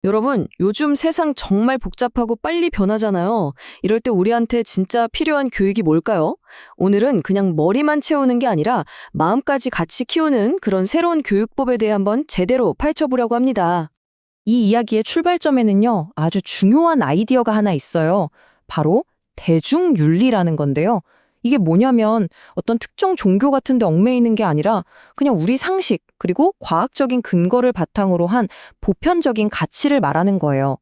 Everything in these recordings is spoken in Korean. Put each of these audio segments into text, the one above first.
여러분, 요즘 세상 정말 복잡하고 빨리 변하잖아요. 이럴 때 우리한테 진짜 필요한 교육이 뭘까요? 오늘은 그냥 머리만 채우는 게 아니라 마음까지 같이 키우는 그런 새로운 교육법에 대해 한번 제대로 파헤쳐보려고 합니다. 이 이야기의 출발점에는요, 아주 중요한 아이디어가 하나 있어요. 바로 대중윤리라는 건데요. 이게 뭐냐면 어떤 특정 종교 같은 데 얽매이는 게 아니라 그냥 우리 상식, 그리고 과학적인 근거를 바탕으로 한 보편적인 가치를 말하는 거예요.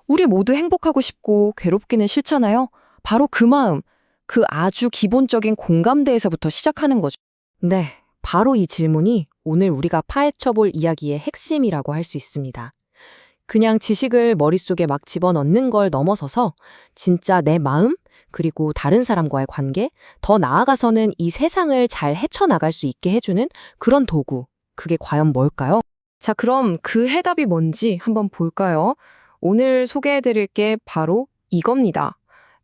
우리 모두 행복하고 싶고 괴롭기는 싫잖아요. 바로 그 마음, 그 아주 기본적인 공감대에서부터 시작하는 거죠. 네, 바로 이 질문이 오늘 우리가 파헤쳐볼 이야기의 핵심이라고 할 수 있습니다. 그냥 지식을 머릿속에 막 집어넣는 걸 넘어서서 진짜 내 마음, 그리고 다른 사람과의 관계, 더 나아가서는 이 세상을 잘 헤쳐나갈 수 있게 해주는 그런 도구. 그게 과연 뭘까요? 자, 그럼 그 해답이 뭔지 한번 볼까요? 오늘 소개해드릴 게 바로 이겁니다.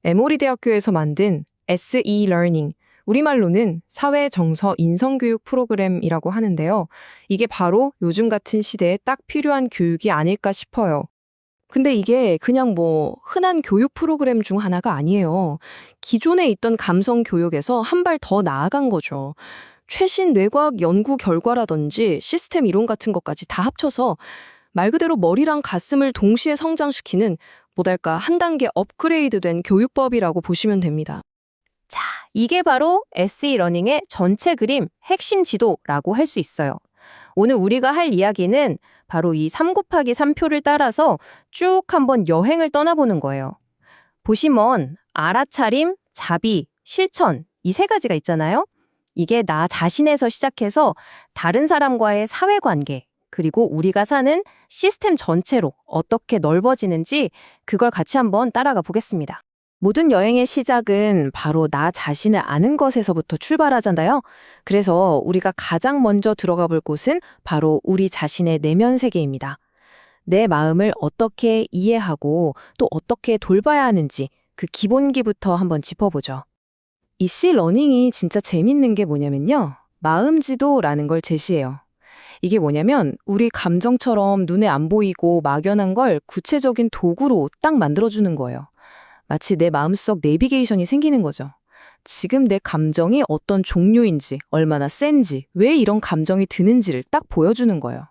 에모리 대학교에서 만든 SE Learning, 우리말로는 사회정서 인성교육 프로그램이라고 하는데요. 이게 바로 요즘 같은 시대에 딱 필요한 교육이 아닐까 싶어요. 근데 이게 그냥 흔한 교육 프로그램 중 하나가 아니에요. 기존에 있던 감성 교육에서 한 발 더 나아간 거죠. 최신 뇌과학 연구 결과라든지 시스템 이론 같은 것까지 다 합쳐서 말 그대로 머리랑 가슴을 동시에 성장시키는 뭐랄까 한 단계 업그레이드된 교육법이라고 보시면 됩니다. 자, 이게 바로 SE 러닝의 전체 그림, 핵심 지도라고 할 수 있어요. 오늘 우리가 할 이야기는 바로 이 3 곱하기 3표를 따라서 쭉 한번 여행을 떠나보는 거예요. 보시면 알아차림, 자비, 실천 이 세 가지가 있잖아요. 이게 나 자신에서 시작해서 다른 사람과의 사회관계, 그리고 우리가 사는 시스템 전체로 어떻게 넓어지는지 그걸 같이 한번 따라가 보겠습니다. 모든 여행의 시작은 바로 나 자신을 아는 것에서부터 출발하잖아요. 그래서 우리가 가장 먼저 들어가 볼 곳은 바로 우리 자신의 내면 세계입니다. 내 마음을 어떻게 이해하고 또 어떻게 돌봐야 하는지 그 기본기부터 한번 짚어보죠. 이 C러닝이 진짜 재밌는 게 뭐냐면요. 마음지도라는 걸 제시해요. 이게 뭐냐면 우리 감정처럼 눈에 안 보이고 막연한 걸 구체적인 도구로 딱 만들어주는 거예요. 마치 내 마음속 내비게이션이 생기는 거죠. 지금 내 감정이 어떤 종류인지, 얼마나 센지, 왜 이런 감정이 드는지를 딱 보여주는 거예요.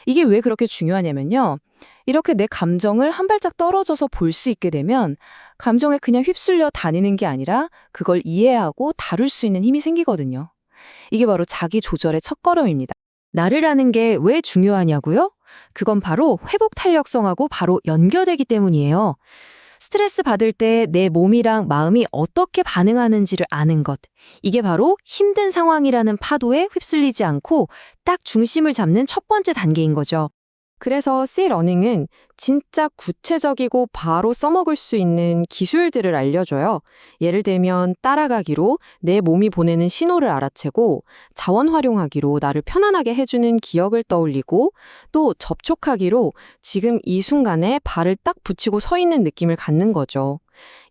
이게 왜 그렇게 중요하냐면요. 이렇게 내 감정을 한 발짝 떨어져서 볼 수 있게 되면 감정에 그냥 휩쓸려 다니는 게 아니라 그걸 이해하고 다룰 수 있는 힘이 생기거든요. 이게 바로 자기 조절의 첫걸음입니다. 나를 아는 게 왜 중요하냐고요? 그건 바로 회복 탄력성하고 바로 연결되기 때문이에요. 스트레스 받을 때 내 몸이랑 마음이 어떻게 반응하는지를 아는 것. 이게 바로 힘든 상황이라는 파도에 휩쓸리지 않고 딱 중심을 잡는 첫 번째 단계인 거죠. 그래서 C러닝은 진짜 구체적이고 바로 써먹을 수 있는 기술들을 알려줘요. 예를 들면 따라가기로 내 몸이 보내는 신호를 알아채고 자원 활용하기로 나를 편안하게 해주는 기억을 떠올리고 또 접촉하기로 지금 이 순간에 발을 딱 붙이고 서 있는 느낌을 갖는 거죠.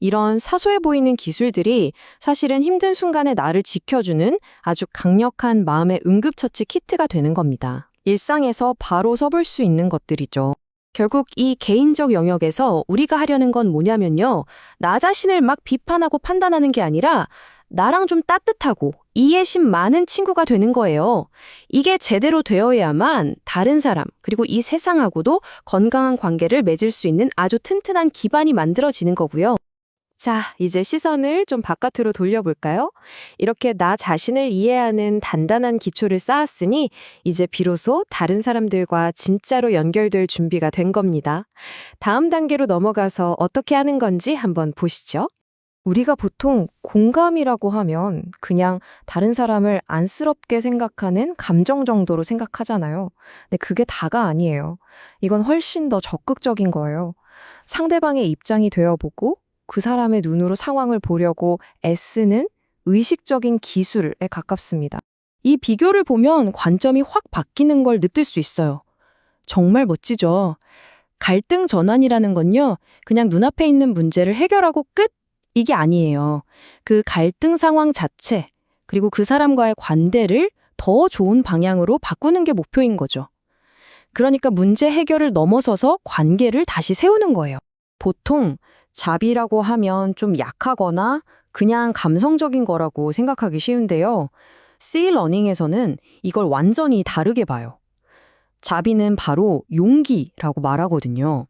이런 사소해 보이는 기술들이 사실은 힘든 순간에 나를 지켜주는 아주 강력한 마음의 응급처치 키트가 되는 겁니다. 일상에서 바로 써볼 수 있는 것들이죠. 결국 이 개인적 영역에서 우리가 하려는 건 뭐냐면요. 나 자신을 막 비판하고 판단하는 게 아니라 나랑 좀 따뜻하고 이해심 많은 친구가 되는 거예요. 이게 제대로 되어야만 다른 사람, 그리고 이 세상하고도 건강한 관계를 맺을 수 있는 아주 튼튼한 기반이 만들어지는 거고요. 자, 이제 시선을 좀 바깥으로 돌려볼까요? 이렇게 나 자신을 이해하는 단단한 기초를 쌓았으니 이제 비로소 다른 사람들과 진짜로 연결될 준비가 된 겁니다. 다음 단계로 넘어가서 어떻게 하는 건지 한번 보시죠. 우리가 보통 공감이라고 하면 그냥 다른 사람을 안쓰럽게 생각하는 감정 정도로 생각하잖아요. 근데 그게 다가 아니에요. 이건 훨씬 더 적극적인 거예요. 상대방의 입장이 되어보고 그 사람의 눈으로 상황을 보려고 애쓰는 의식적인 기술에 가깝습니다. 이 비교를 보면 관점이 확 바뀌는 걸 느낄 수 있어요. 정말 멋지죠? 갈등 전환이라는 건요, 그냥 눈앞에 있는 문제를 해결하고 끝! 이게 아니에요. 그 갈등 상황 자체, 그리고 그 사람과의 관대를 더 좋은 방향으로 바꾸는 게 목표인 거죠. 그러니까 문제 해결을 넘어서서 관계를 다시 세우는 거예요. 보통 자비라고 하면 좀 약하거나 그냥 감성적인 거라고 생각하기 쉬운데요. C러닝에서는 이걸 완전히 다르게 봐요. 자비는 바로 용기라고 말하거든요.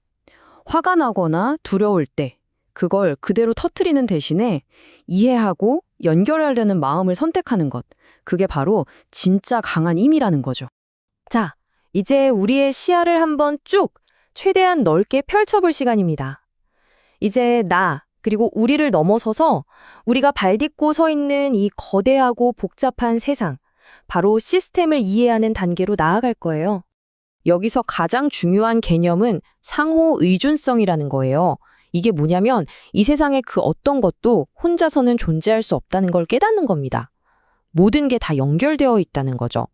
화가 나거나 두려울 때 그걸 그대로 터뜨리는 대신에 이해하고 연결하려는 마음을 선택하는 것. 그게 바로 진짜 강한 힘이라는 거죠. 자, 이제 우리의 시야를 한번 쭉 최대한 넓게 펼쳐볼 시간입니다. 이제 나, 그리고 우리를 넘어서서 우리가 발딛고 서 있는 이 거대하고 복잡한 세상, 바로 시스템을 이해하는 단계로 나아갈 거예요. 여기서 가장 중요한 개념은 상호 의존성이라는 거예요. 이게 뭐냐면 이 세상의 그 어떤 것도 혼자서는 존재할 수 없다는 걸 깨닫는 겁니다. 모든 게 다 연결되어 있다는 거죠.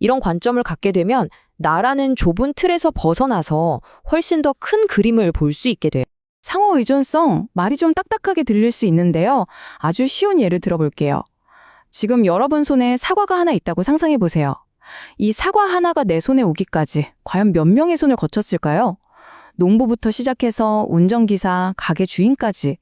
이런 관점을 갖게 되면 나라는 좁은 틀에서 벗어나서 훨씬 더 큰 그림을 볼 수 있게 돼요. 상호 의존성, 말이 좀 딱딱하게 들릴 수 있는데요. 아주 쉬운 예를 들어볼게요. 지금 여러분 손에 사과가 하나 있다고 상상해 보세요. 이 사과 하나가 내 손에 오기까지 과연 몇 명의 손을 거쳤을까요? 농부부터 시작해서 운전기사, 가게 주인까지.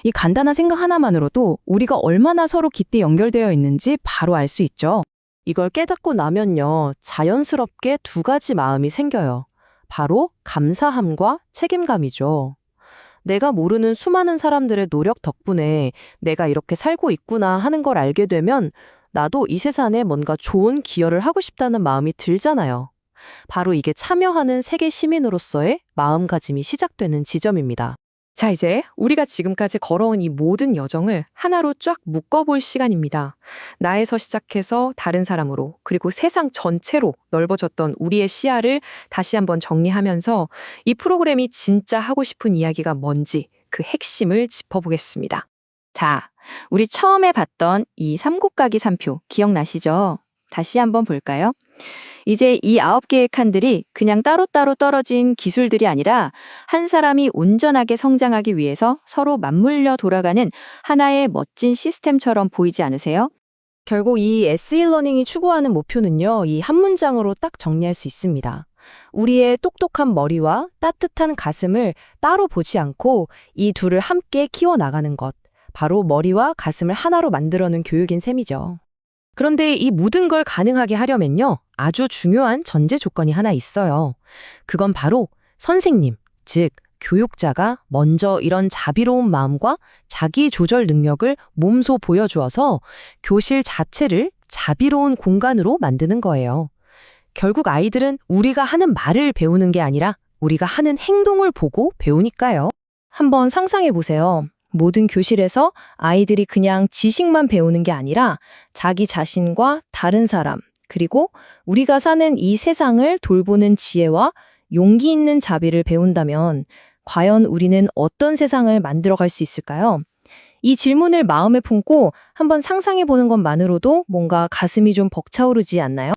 이 간단한 생각 하나만으로도 우리가 얼마나 서로 깊게 연결되어 있는지 바로 알 수 있죠. 이걸 깨닫고 나면요, 자연스럽게 두 가지 마음이 생겨요. 바로 감사함과 책임감이죠. 내가 모르는 수많은 사람들의 노력 덕분에 내가 이렇게 살고 있구나 하는 걸 알게 되면 나도 이 세상에 뭔가 좋은 기여를 하고 싶다는 마음이 들잖아요. 바로 이게 참여하는 세계 시민으로서의 마음가짐이 시작되는 지점입니다. 자, 이제 우리가 지금까지 걸어온 이 모든 여정을 하나로 쫙 묶어볼 시간입니다. 나에서 시작해서 다른 사람으로, 그리고 세상 전체로 넓어졌던 우리의 시야를 다시 한번 정리하면서 이 프로그램이 진짜 하고 싶은 이야기가 뭔지 그 핵심을 짚어보겠습니다. 자, 우리 처음에 봤던 이 삼국가기 3표 기억나시죠? 다시 한번 볼까요? 이제 이 9개의 칸들이 그냥 따로따로 떨어진 기술들이 아니라 한 사람이 온전하게 성장하기 위해서 서로 맞물려 돌아가는 하나의 멋진 시스템처럼 보이지 않으세요? 결국 이 SE러닝이 추구하는 목표는요, 이 한 문장으로 딱 정리할 수 있습니다. 우리의 똑똑한 머리와 따뜻한 가슴을 따로 보지 않고 이 둘을 함께 키워나가는 것. 바로 머리와 가슴을 하나로 만들어놓은 교육인 셈이죠. 그런데 이 모든 걸 가능하게 하려면요, 아주 중요한 전제 조건이 하나 있어요. 그건 바로 선생님, 즉 교육자가 먼저 이런 자비로운 마음과 자기 조절 능력을 몸소 보여주어서 교실 자체를 자비로운 공간으로 만드는 거예요. 결국 아이들은 우리가 하는 말을 배우는 게 아니라 우리가 하는 행동을 보고 배우니까요. 한번 상상해 보세요. 모든 교실에서 아이들이 그냥 지식만 배우는 게 아니라 자기 자신과 다른 사람, 그리고 우리가 사는 이 세상을 돌보는 지혜와 용기 있는 자비를 배운다면 과연 우리는 어떤 세상을 만들어갈 수 있을까요? 이 질문을 마음에 품고 한번 상상해 보는 것만으로도 뭔가 가슴이 좀 벅차오르지 않나요?